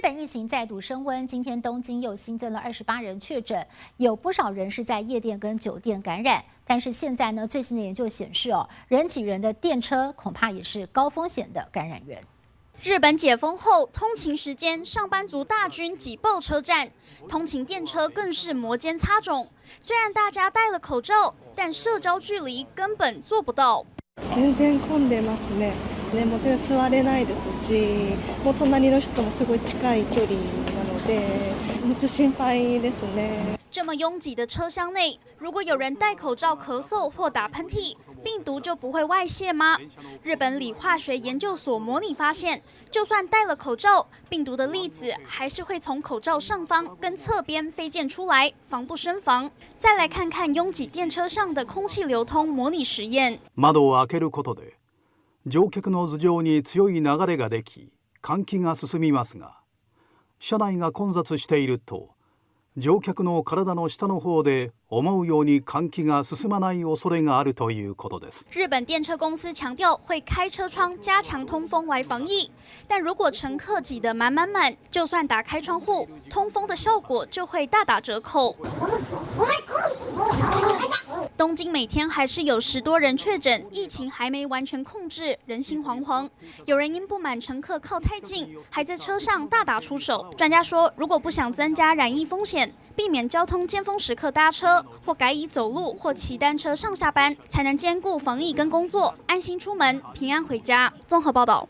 本疫情再度升温，今天东京又新增了28人确诊，有不少人是在夜店跟酒店感染。但是现在呢，最新的研究显示人挤人的电车恐怕也是高风险的感染源。日本解封后，通勤时间上班族大军挤爆车站，通勤电车更是摩肩擦踵。虽然大家戴了口罩，但社交距离根本做不到。全然混んでますね。もう全然座れないですし、もう隣の人もすごい近い距離なので、めっちゃ心配ですね。这么拥挤的车厢内，如果有人戴口罩咳嗽或打喷嚏，病毒就不会外泄吗？日本理化学研究所模拟发现，就算戴了口罩，病毒的粒子还是会从口罩上方跟侧边飞溅出来，防不胜防。再来看看拥挤电车上的空气流通模拟实验。窓を開けることで、乗客の頭上に強い流れができ、換気が進みますが、車内が混雑していると。乗客の体の下の方で思うように換気が進まない恐れがあるということです。日本电车公司强调会开车窗加强通风来防疫，但如果乘客挤得满，就算打开窗户，通风的效果就会大打折扣。东京每天还是有10多人确诊，疫情还没完全控制，人心惶惶。有人因不满乘客靠太近，还在车上大打出手。专家说，如果不想增加染疫风险，避免交通尖峰时刻搭车，或改以走路或骑单车上下班，才能兼顾防疫跟工作，安心出门，平安回家。综合报道。